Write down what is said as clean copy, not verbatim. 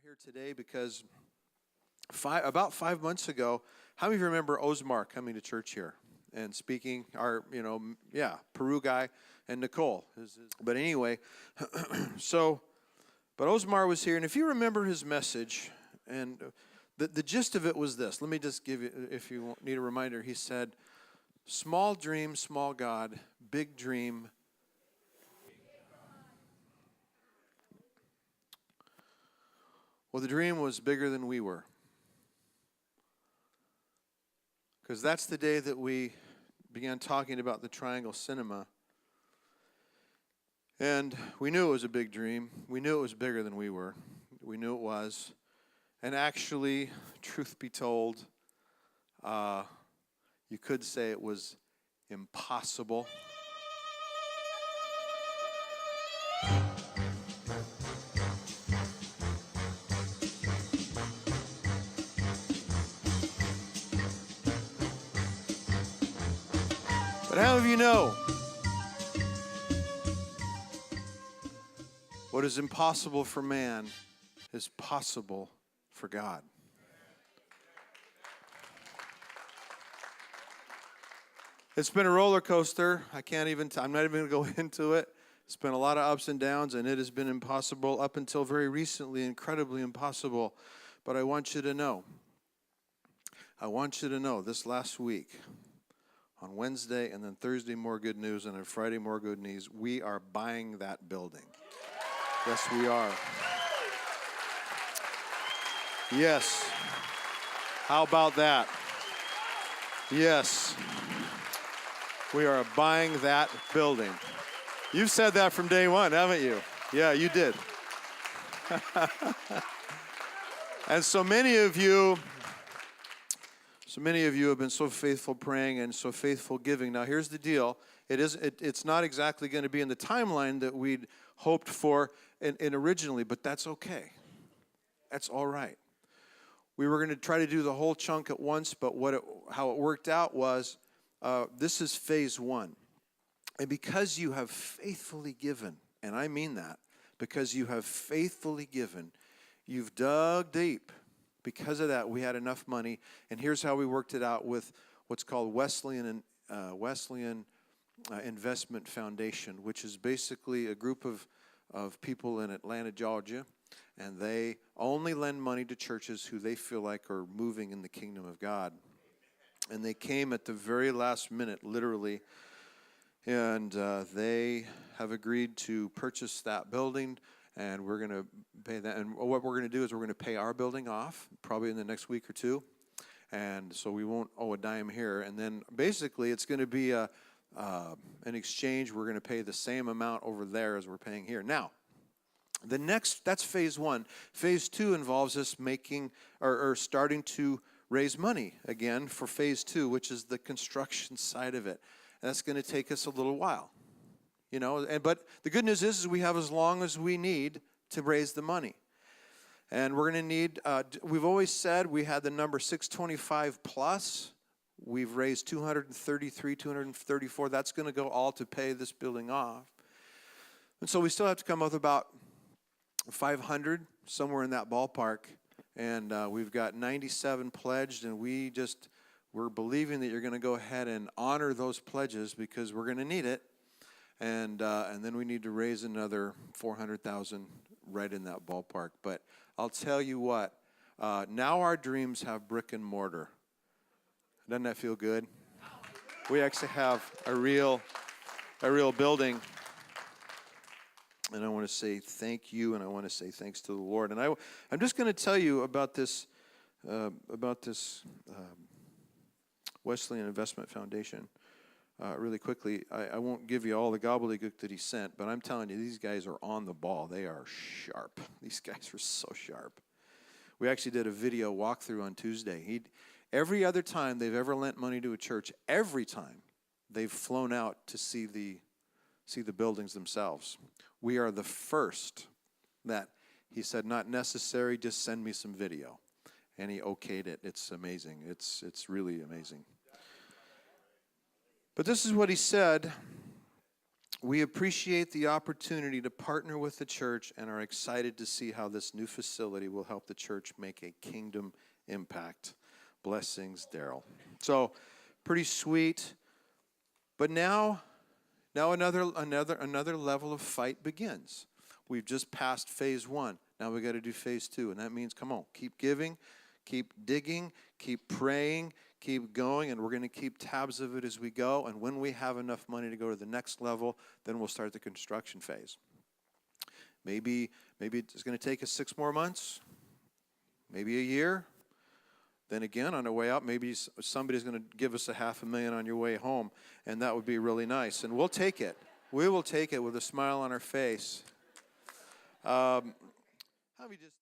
here today because about 5 months ago, how many of you remember Osmar coming to church here and speaking? Peru guy and Nicole. But anyway, but Osmar was here, and if you remember his message, and the gist of it was this. Let me just give you, if you need a reminder, he said, small dream, small God, big dream. Well, the dream was bigger than we were. Because that's the day that we began talking about the Triangle Cinema. And we knew it was a big dream. We knew it was bigger than we were. We knew it was. And actually, truth be told, you could say it was impossible. But how of you know what is impossible for man is possible for God? It's been a roller coaster. I'm not even going to go into it. It's been a lot of ups and downs, and it has been impossible up until very recently, incredibly impossible. But I want you to know this last week, on Wednesday and then Thursday, more good news, and on Friday, more good news, we are buying that building. Yes, we are. Yes. How about that? Yes. We are buying that building. You've said that from day one, haven't you? Yeah, you did. And so many of you have been so faithful praying and so faithful giving. Now, here's the deal. It's not exactly going to be in the timeline that we'd hoped for in originally, but that's okay. That's all right. We were going to try to do the whole chunk at once, but how it worked out was this is phase one. And because you have faithfully given, and I mean that, because you have faithfully given, you've dug deep. Because of that, we had enough money, and here's how we worked it out with what's called Wesleyan Investment Foundation, which is basically a group of people in Atlanta, Georgia, and they only lend money to churches who they feel like are moving in the kingdom of God. And they came at the very last minute, literally, and they have agreed to purchase that building. And we're going to pay that. And what we're going to do is we're going to pay our building off probably in the next week or two. And so we won't owe a dime here. And then basically it's going to be an exchange. We're going to pay the same amount over there as we're paying here. Now, that's phase one. Phase two involves us making or starting to raise money again for phase two, which is the construction side of it. And that's going to take us a little while. But the good news is we have as long as we need to raise the money. And we're going to need, we've always said we had the number 625 plus. We've raised 233, 234. That's going to go all to pay this building off. And so we still have to come up with about 500, somewhere in that ballpark. And we've got 97 pledged, and we're believing that you're going to go ahead and honor those pledges because we're going to need it. And then we need to raise another 400,000 right in that ballpark. But I'll tell you what, now our dreams have brick and mortar. Doesn't that feel good? We actually have a real building. And I want to say thank you, and I want to say thanks to the Lord. And I'm just going to tell you about this Wesleyan Investment Foundation. Really quickly, I won't give you all the gobbledygook that he sent, but I'm telling you, these guys are on the ball. They are sharp. These guys are so sharp. We actually did a video walkthrough on Tuesday. Every other time they've ever lent money to a church, every time they've flown out to see the buildings themselves. We are the first that he said, not necessary, just send me some video. And he okayed it. It's amazing. It's really amazing. But this is what he said We appreciate the opportunity to partner with the church and are excited to see how this new facility will help the church make a kingdom impact. Blessings, Daryl. So, pretty sweet. But now another level of fight begins. We've just passed phase 1. Now we got to do phase 2, and that means, come on, keep giving, keep digging, keep praying, keep going, and we're going to keep tabs of it as we go. And when we have enough money to go to the next level, then we'll start the construction phase. Maybe it's going to take us 6 more months, maybe a year. Then again, on the way out, maybe somebody's going to give us $500,000 on your way home, and that would be really nice. And we'll take it. We will take it with a smile on our face. How we just